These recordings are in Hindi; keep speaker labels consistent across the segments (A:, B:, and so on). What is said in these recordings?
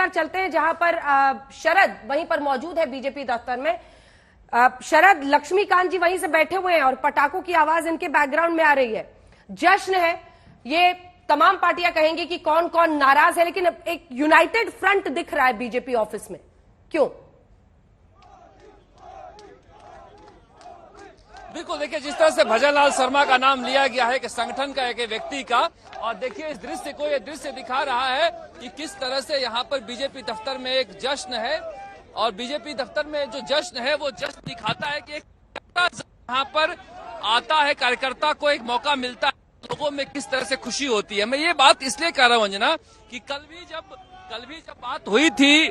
A: तस्वीरें चलते हैं जहां पर शरद वहीं पर मौजूद है बीजेपी दफ्तर में। शरद, लक्ष्मीकांत जी वहीं से बैठे हुए हैं और पटाखों की आवाज इनके बैकग्राउंड में आ रही है। जश्न है, ये तमाम पार्टियां कहेंगी कि कौन कौन नाराज है, लेकिन एक यूनाइटेड फ्रंट दिख रहा है बीजेपी ऑफिस में, क्यों?
B: बिल्कुल, देखिए जिस तरह से भजनलाल शर्मा का नाम लिया गया है कि संगठन का एक व्यक्ति का, और देखिए इस दृश्य को, ये दृश्य दिखा रहा है कि किस तरह से यहाँ पर बीजेपी दफ्तर में एक जश्न है। और बीजेपी दफ्तर में जो जश्न है वो जश्न दिखाता है कि एक यहाँ पर आता है, कार्यकर्ता को एक मौका मिलता है, लोगों में किस तरह से खुशी होती है। मैं ये बात इसलिए कह रहा हूँ अंजना कि कल भी जब बात हुई थी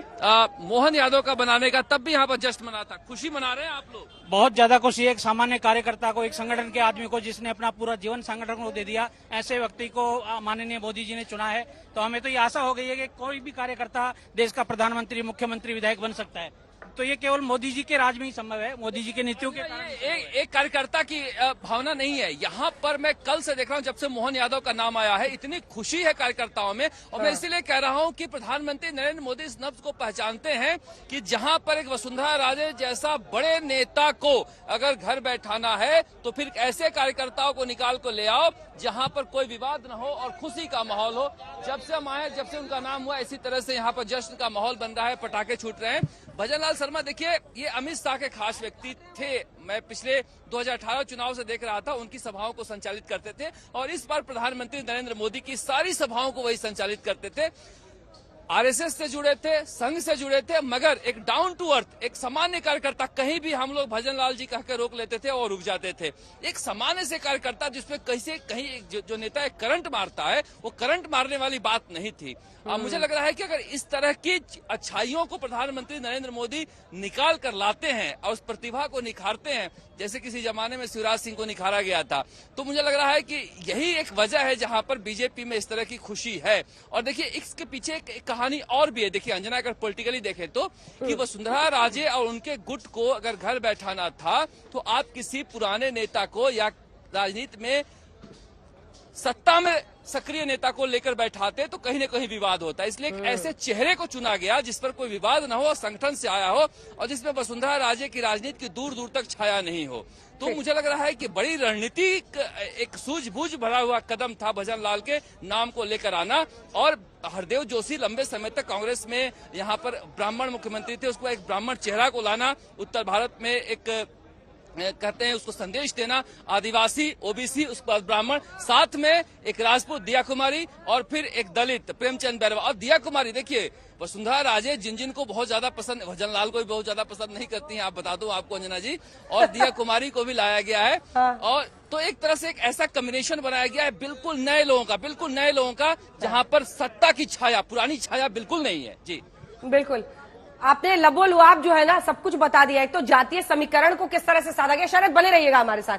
B: मोहन यादव का बनाने का, तब भी यहाँ पर जश्न मना था। खुशी मना रहे हैं आप लोग?
C: बहुत ज्यादा खुशी है। एक सामान्य कार्यकर्ता को, एक संगठन के आदमी को, जिसने अपना पूरा जीवन संगठन को दे दिया, ऐसे व्यक्ति को माननीय मोदी जी ने चुना है। तो हमें तो ये आशा हो गई है कि कोई भी कार्यकर्ता देश का प्रधानमंत्री, मुख्यमंत्री, विधायक बन सकता है। तो ये केवल मोदी जी के राज में ही संभव है, मोदी जी के नीतियों के कारण।
B: एक कार्यकर्ता की भावना नहीं है यहाँ पर। मैं कल से देख रहा हूँ, जब से मोहन यादव का नाम आया है, इतनी खुशी है कार्यकर्ताओं में। और मैं इसीलिए कह रहा हूँ कि प्रधानमंत्री नरेंद्र मोदी इस लफ्ज को पहचानते हैं कि जहाँ पर एक वसुंधरा राजे जैसा बड़े नेता को अगर घर बैठाना है, तो फिर ऐसे कार्यकर्ताओं को निकाल को ले आओ जहाँ पर कोई विवाद न हो और खुशी का माहौल हो। जब से हम आए, जब से उनका नाम हुआ, इसी तरह से यहाँ पर जश्न का माहौल बन रहा है, पटाखे छूट रहे हैं। भजनलाल शर्मा, देखिए ये अमित शाह के खास व्यक्ति थे। मैं पिछले 2018 चुनाव से देख रहा था, उनकी सभाओं को संचालित करते थे, और इस बार प्रधानमंत्री नरेंद्र मोदी की सारी सभाओं को वही संचालित करते थे। आरएसएस से जुड़े थे, संघ से जुड़े थे, मगर एक डाउन टू अर्थ, एक सामान्य कार्यकर्ता, कहीं भी हम लोग भजनलाल जी कहकर रोक लेते थे और रुक जाते थे। एक सामान्य से कार्यकर्ता जिसपे कहीं जो नेता एक करंट मारता है, वो करंट मारने वाली बात नहीं थी। मुझे लग रहा है कि अगर इस तरह की अच्छाइयों को प्रधानमंत्री नरेंद्र मोदी निकाल कर लाते हैं और उस प्रतिभा को निखारते हैं, जैसे किसी जमाने में शिवराज सिंह को निखारा गया था, तो मुझे लग रहा है कि यही एक वजह है जहां पर बीजेपी में इस तरह की खुशी है। और देखिए इसके पीछे एक कहानी और भी है। देखिए अंजना, अगर पॉलिटिकली देखें तो कि वसुंधरा राजे और उनके गुट को अगर घर बैठाना था, तो आप किसी पुराने नेता को या राजनीति में सत्ता में सक्रिय नेता को लेकर बैठाते तो कहीं न कहीं विवाद होता है। इसलिए एक ऐसे चेहरे को चुना गया जिस पर कोई विवाद न हो, संगठन से आया हो, और जिसमें वसुंधरा राजे की राजनीति की दूर दूर तक छाया नहीं हो। तो मुझे लग रहा है कि बड़ी रणनीतिक एक सूझबूझ भरा हुआ कदम था भजनलाल के नाम को लेकर आना। और हरदेव जोशी लंबे समय तक कांग्रेस में यहाँ पर ब्राह्मण मुख्यमंत्री थे, उसको एक ब्राह्मण चेहरा को लाना, उत्तर भारत में एक कहते हैं उसको संदेश देना, आदिवासी, ओबीसी, उसके बाद ब्राह्मण, साथ में एक राजपूत दिया कुमारी, और फिर एक दलित प्रेमचंद बैरवा। और दिया कुमारी, देखिए वसुंधरा राजे जिन को बहुत ज्यादा पसंद, भजनलाल को भी बहुत ज्यादा पसंद नहीं करती हैं, आप बता दो आपको अंजना जी, और दिया कुमारी को भी लाया गया है। और तो एक तरह से एक ऐसा कॉम्बिनेशन बनाया गया है बिल्कुल नए लोगों का, जहाँ पर सत्ता की छाया, पुरानी छाया बिल्कुल नहीं है। जी
A: बिल्कुल, आपने लबोलुआब जो है ना सब कुछ बता दिया। एक तो जातीय समीकरण को किस तरह से साधा गया। शरद, बने रहिएगा हमारे साथ।